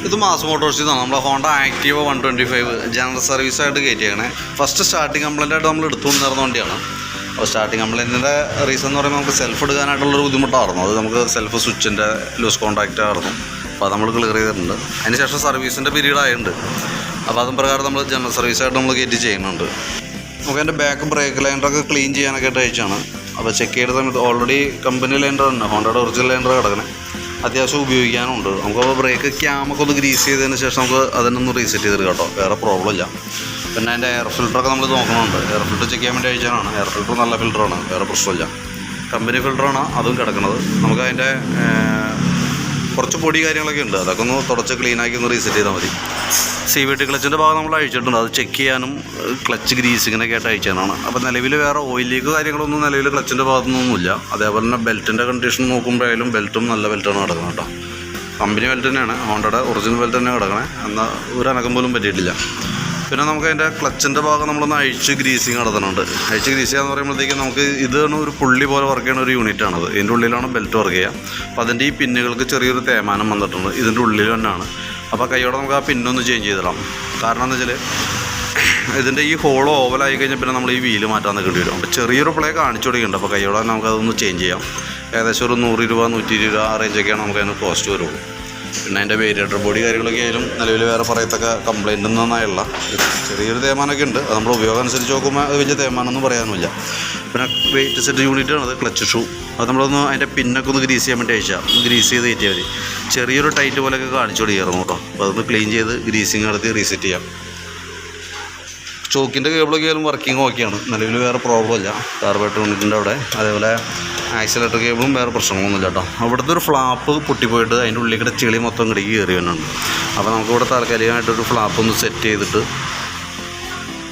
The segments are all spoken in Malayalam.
ഇത് മാസ് മോട്ടോഴ്സിൽ നിന്നാണ് നമ്മളെ ഹോണ്ട ആക്റ്റീവ 125 ജനറൽ സർവീസായിട്ട് കയറ്റിയാണ്. ഫസ്റ്റ് സ്റ്റാർട്ടിങ് കംപ്ലൈൻറ്റായിട്ട് നമ്മൾ എടുത്തു വന്നിരുന്ന വണ്ടിയാണ്. അപ്പോൾ സ്റ്റാർട്ടിങ് കംപ്ലൈൻറ്റിൻ്റെ റീസൺ എന്ന് പറയുമ്പോൾ നമുക്ക് സെൽഫ് എടുക്കാനായിട്ടുള്ളൊരു ബുദ്ധിമുട്ടായിരുന്നു. അത് നമുക്ക് സെൽഫ് സ്വിച്ചിൻ്റെ ലൂസ് കോൺടാക്റ്റ് ആയിരുന്നു. അപ്പോൾ അത് നമ്മൾ ക്ലിയർ ചെയ്തിട്ടുണ്ട്. അതിന് ശേഷം സർവീസിൻ്റെ പീരീഡ് ആയിട്ടുണ്ട്. അപ്പോൾ അതും പ്രകാരം നമ്മൾ ജനറൽ സർവീസായിട്ട് നമ്മൾ കയറ്റി ചെയ്യുന്നുണ്ട്. നമുക്ക് അതിൻ്റെ ബാക്ക് ബ്രേക്ക് ലൈൻഡറൊക്കെ ക്ലീൻ ചെയ്യാനൊക്കെ ആയിട്ട് അയച്ചാണ്. അപ്പോൾ ചെക്ക് ചെയ്ത സമയത്ത് ഓൾറെഡി കമ്പനി ലൈൻഡർ തന്നെ, ഹോണ്ടയുടെ ഒറിജിനൽ ലൈൻഡർ കിടക്കണേ, അത്യാവശ്യം ഉപയോഗിക്കാനുണ്ട്. നമുക്ക് ബ്രേക്ക് ക്യാമൊക്കെ ഒന്ന് ഗ്രീസ് ചെയ്തതിന് ശേഷം നമുക്ക് അതിനൊന്ന് റീസെറ്റ് ചെയ്തെടുക്കാം കേട്ടോ, വേറെ പ്രോബ്ലം ഇല്ല. പിന്നെ അതിൻ്റെ എയർ ഫിൽറ്ററൊക്കെ നമ്മൾ നോക്കണമുണ്ട്. എയർ ഫിൽറ്റർ ചെക്ക് ചെയ്യാൻ വേണ്ടി അയച്ചാണ്. എയർ ഫിൽറ്റർ നല്ല ഫിൽറ്ററാണ്, വേറെ പ്രശ്നമില്ല. കമ്പനി ഫിൽറ്ററാണ് അതും കിടക്കുന്നത്. നമുക്ക് അതിൻ്റെ കുറച്ച് പൊടി കാര്യങ്ങളൊക്കെ ഉണ്ട്, അതൊക്കെ ഒന്ന് തുടച്ച് ക്ലീനാക്കി ഒന്ന് റീസെറ്റ് ചെയ്താൽ മതി. CVT ക്ലച്ചിൻ്റെ ഭാഗം നമ്മൾ അഴിച്ചിട്ടുണ്ട്, അത് ചെക്ക് ചെയ്യാനും ക്ലച്ച് ഗ്രീസിങ്ങിനൊക്കെ ആയിട്ട് അയച്ചാണ്. അപ്പോൾ നിലവിൽ വേറെ ഓയിൽ ലീക്ക് കാര്യങ്ങളൊന്നും നിലവിൽ ക്ലച്ചിൻ്റെ ഭാഗത്തൊന്നുമില്ല. അതേപോലെ തന്നെ ബെൽറ്റിൻ്റെ കണ്ടീഷൻ നോക്കുമ്പോഴായാലും ബെൽറ്റും നല്ല ബെൽറ്റാണ് കിടക്കുന്നത് കേട്ടോ. കമ്പനി ബെൽറ്റ് തന്നെയാണ്, ഹോണ്ടയുടെ ഒറിജിനൽ ബെൽറ്റ് തന്നെ കിടക്കണേ, എന്നാൽ ഒരു അനക്കം പോലും പറ്റിയിട്ടില്ല. പിന്നെ നമുക്ക് അതിൻ്റെ ക്ലച്ചിൻ്റെ ഭാഗം നമ്മളൊന്ന് അഴിച്ച് ഗ്രീസിങ് നടത്തുന്നുണ്ട്. അഴിച്ച് ഗ്രീസ് ചെയ്യാന്ന് പറയുമ്പോഴത്തേക്കും നമുക്ക് ഇതാണ് ഒരു പുള്ളി പോലെ വർക്ക് ചെയ്യുന്ന ഒരു യൂണിറ്റാണത്. ഇതിൻ്റെ ഉള്ളിലാണ് ബെൽറ്റ് വർക്ക് ചെയ്യുക. അപ്പോൾ അതിൻ്റെ ഈ പിന്നുകൾക്ക് ചെറിയൊരു തേമാനം വന്നിട്ടുണ്ട്, ഇതിൻ്റെ ഉള്ളിൽ തന്നെയാണ്. അപ്പോൾ കൈയോടെ നമുക്ക് ആ പിന്നൊന്ന് ചേഞ്ച് ചെയ്തിടാം. കാരണം എന്ന് വെച്ചാൽ ഇതിൻ്റെ ഈ ഹോള് ഓവലായി കഴിഞ്ഞാൽ പിന്നെ നമ്മൾ ഈ വീല് മാറ്റാൻ നിൽക്കേണ്ടി വരും. അപ്പോൾ ചെറിയൊരു പ്ലേ കാണിച്ചു കൊടുക്കുന്നുണ്ട്. അപ്പോൾ കൈയോടെ നമുക്കതൊന്ന് ചേഞ്ച് ചെയ്യാം. ഏകദേശം ഒരു 100 രൂപ 120 രൂപ ആ റേഞ്ചൊക്കെയാണ് നമുക്ക് അതിന് കോസ്റ്റ് വരുള്ളൂ. പിന്നെ അതിൻ്റെ വേരിയേറ്റർ ബോഡി കാര്യങ്ങളൊക്കെ ആയാലും നിലവിൽ വേറെ പറയത്തക്ക കംപ്ലൈൻറ്റ് ഒന്നായുള്ള ചെറിയൊരു തേമാനമൊക്കെ ഉണ്ട്. അത് നമ്മുടെ ഉപയോഗം അനുസരിച്ച് നോക്കുമ്പോൾ അത് വലിയ തേമാനമൊന്നും പറയാനുമില്ല. പിന്നെ വെയിറ്റ് സെറ്റ് യൂണിറ്റാണത്, ക്ലച്ച് ഷൂ. അത് നമ്മളൊന്ന് അതിൻ്റെ പിന്നൊക്കെ ഒന്ന് ഗ്രീസ് ചെയ്യാൻ വേണ്ടി അയച്ചാൽ ഗ്രീസ് ചെയ്ത് കയറ്റിയാൽ മതി. ചെറിയൊരു ടൈറ്റ് പോലെയൊക്കെ കാണിച്ചു കൊടുക്കായിരുന്നു കേട്ടോ. അപ്പോൾ അതൊന്ന് ക്ലീൻ ചെയ്ത് ഗ്രീസിങ് നടത്തി റീസെറ്റ് ചെയ്യാം. ചോക്കിൻ്റെ കേബിളൊക്കെ ആയാലും വർക്കിംഗ് ഓക്കെയാണ്, നിലവിൽ വേറെ പ്രോബ്ലം ഇല്ല. കാർബറേറ്റർ യൂണിറ്റിൻ്റെ അവിടെ അതേപോലെ ആക്സിലേറ്റർ കേബിളും വേറെ പ്രശ്നങ്ങളൊന്നുമില്ല കേട്ടോ. അവിടുത്തെ ഒരു ഫ്ലാപ്പ് പൊട്ടിപ്പോയിട്ട് അതിൻ്റെ ഉള്ളിൽ കൂടെ ചെളി മൊത്തം കിടക്കി കയറി വരുന്നുണ്ട്. അപ്പോൾ നമുക്കിവിടെ താൽക്കാലികമായിട്ടൊരു ഫ്ലാപ്പ് ഒന്ന് സെറ്റ് ചെയ്തിട്ട്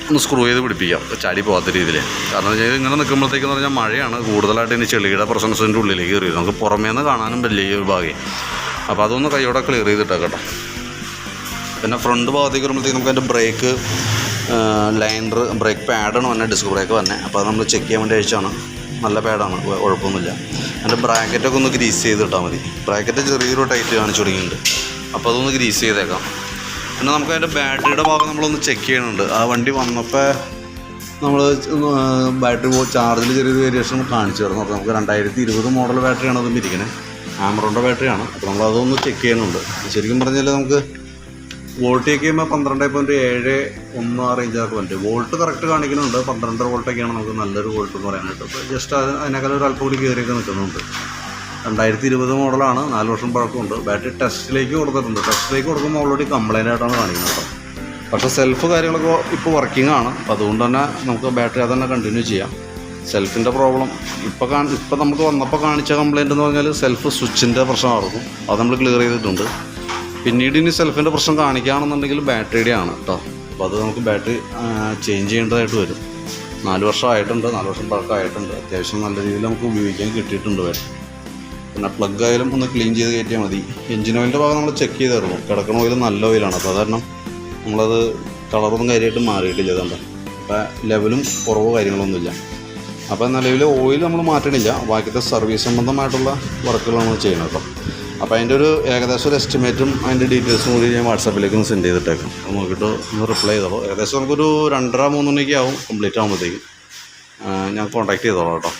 ഒന്ന് സ്ക്രൂ ചെയ്ത് പിടിപ്പിക്കാം, ചാടി പോകാത്ത രീതിയിൽ. കാരണം വെച്ചാൽ ഇങ്ങനെ നിൽക്കുമ്പോഴത്തേക്കെന്ന് പറഞ്ഞാൽ മഴയാണ്, കൂടുതലായിട്ട് ഇനി ചെളിയുടെ പ്രശ്നത്തിൻ്റെ ഉള്ളിലേക്ക് കയറി വരും. നമുക്ക് പുറമേ നിന്ന് കാണാനും വലിയ ഒരു ഭാഗം. അപ്പോൾ അതൊന്ന് കൈയോടെ ക്ലിയർ ചെയ്തിട്ടേക്കാം കേട്ടോ. പിന്നെ ഫ്രണ്ട് ഭാഗത്തേക്ക് വരുമ്പോഴത്തേക്ക് നമുക്ക് അതിൻ്റെ ബ്രേക്ക് ലൈൻഡർ ബ്രേക്ക് പാഡാണ് വന്നെ, ഡിസ്ക് ബ്രേക്ക് വന്നെ. അപ്പോൾ അത് നമ്മൾ ചെക്ക് ചെയ്യാൻ വേണ്ടി അയച്ചാണ്. നല്ല പാഡാണ്, കുഴപ്പമൊന്നുമില്ല. അതിൻ്റെ ബ്രാക്കറ്റൊക്കെ ഒന്ന് ഗ്രീസ് ചെയ്തിട്ടാൽ മതി. ബ്രാക്കറ്റ് ചെറിയൊരു ടൈറ്റ് കാണിച്ചു തുടങ്ങിയിട്ടുണ്ട്, അപ്പോൾ അതൊന്ന് ഗ്രീസ് ചെയ്തേക്കാം. പിന്നെ നമുക്ക് അതിൻ്റെ ബാറ്ററിയുടെ ഭാഗം നമ്മളൊന്ന് ചെക്ക് ചെയ്യണുണ്ട്. ആ വണ്ടി വന്നപ്പോൾ നമ്മൾ ബാറ്ററി ചാർജിൽ ചെറിയൊരു വേരിയേഷൻ കാണിച്ചു തരുന്നു. അപ്പോൾ നമുക്ക് 2020 മോഡൽ ബാറ്ററിയാണ് അതും ഇരിക്കണേ, ആമറോണിൻ്റെ ബാറ്ററിയാണ്. അപ്പോൾ നമ്മളതൊന്ന് ചെക്ക് ചെയ്യുന്നുണ്ട്. ശരിക്കും പറഞ്ഞാൽ നമുക്ക് വോൾട്ട് ചെക്ക് ചെയ്യുമ്പോൾ 12.71 ആ റേഞ്ചൊക്കെ വന്നിട്ട് വോൾട്ട് കറക്റ്റ് കാണിക്കുന്നുണ്ട്. 12 വോൾട്ടൊക്കെയാണ് നമുക്ക് നല്ലൊരു വോൾട്ട് എന്ന് പറയാനായിട്ട്. അപ്പോൾ ജസ്റ്റ് അതിനേക്കാളും ഒരു അല്പം കൂടി കയറിയൊക്കെ നിൽക്കുന്നുണ്ട്. 2020 മോഡലാണ്, 4 വർഷം പഴക്കമുണ്ട്. ബാറ്ററി ടെസ്റ്റിലേക്ക് കൊടുത്തിട്ടുണ്ട്. ടെസ്റ്റിലേക്ക് കൊടുക്കുമ്പോൾ ഓൾറെഡി കംപ്ലൈൻ്റ് ആയിട്ടാണ് കാണിക്കുന്നത്. പക്ഷേ സെൽഫ് കാര്യങ്ങളൊക്കെ ഇപ്പോൾ വർക്കിംഗ് ആണ്. അപ്പോൾ അതുകൊണ്ട് തന്നെ നമുക്ക് ബാറ്ററി അത് തന്നെ കണ്ടിന്യൂ ചെയ്യാം. സെൽഫിൻ്റെ പ്രോബ്ലം ഇപ്പോൾ നമുക്ക് വന്നപ്പോൾ കാണിച്ച കംപ്ലൈൻറ്റ് എന്ന് പറഞ്ഞാൽ സെൽഫ് സ്വിച്ചിൻ്റെ പ്രശ്നമായിരുന്നു. അത് നമ്മൾ ക്ലിയർ ചെയ്തിട്ടുണ്ട്. പിന്നീട് ഇനി സെൽഫിൻ്റെ പ്രശ്നം കാണിക്കുകയാണെന്നുണ്ടെങ്കിൽ ബാറ്ററിയുടെ ആണ് കേട്ടോ. അപ്പോൾ അത് നമുക്ക് ബാറ്ററി ചേഞ്ച് ചെയ്യേണ്ടതായിട്ട് വരും. 4 വർഷം ആയിട്ടുണ്ട്, 4 വർഷം പഴക്കമായിട്ടുണ്ട്. അത്യാവശ്യം നല്ല രീതിയിൽ നമുക്ക് ഉപയോഗിക്കാൻ കിട്ടിയിട്ടുണ്ട് ബാറ്ററി. പിന്നെ പ്ലഗ് ആയാലും ഒന്ന് ക്ലീൻ ചെയ്ത് കയറ്റിയാൽ മതി. എഞ്ചിൻ ഓയിലിൻ്റെ ഭാഗം നമ്മൾ ചെക്ക് ചെയ്തായിരുന്നു. കിടക്കണ ഓയിൽ നല്ല ഓയിലാണ്. അപ്പോൾ അത് കാരണം നമ്മളത് കളറൊന്നും കാര്യമായിട്ട് മാറിയിട്ടില്ല. അതുകൊണ്ട് അപ്പോൾ ലെവലും കുറവോ കാര്യങ്ങളൊന്നുമില്ല. അപ്പോൾ നിലവിൽ ഓയിൽ നമ്മൾ മാറ്റണില്ല. ബാക്കിയത്തെ സർവീസ് സംബന്ധമായിട്ടുള്ള വർക്കുകൾ നമ്മൾ ചെയ്യണം കേട്ടോ. അപ്പോൾ അതിൻ്റെ ഒരു ഏകദേശം ഒരു എസ്റ്റിമേറ്റും അതിൻ്റെ ഡീറ്റെയിൽസും കൂടി ഞാൻ വാട്സാപ്പിലേക്ക് ഒന്ന് സെൻഡ് ചെയ്തിട്ടേക്കാം. അത് നോക്കിയിട്ട് ഒന്ന് റിപ്ലൈ ചെയ്തോളൂ. ഏകദേശം നമുക്കൊരു 2:30-3 മണിക്ക് ആവും കംപ്ലീറ്റ് ആകുമ്പോഴത്തേക്കും. ഞാൻ കോൺടാക്ട് ചെയ്തോളാം കേട്ടോ.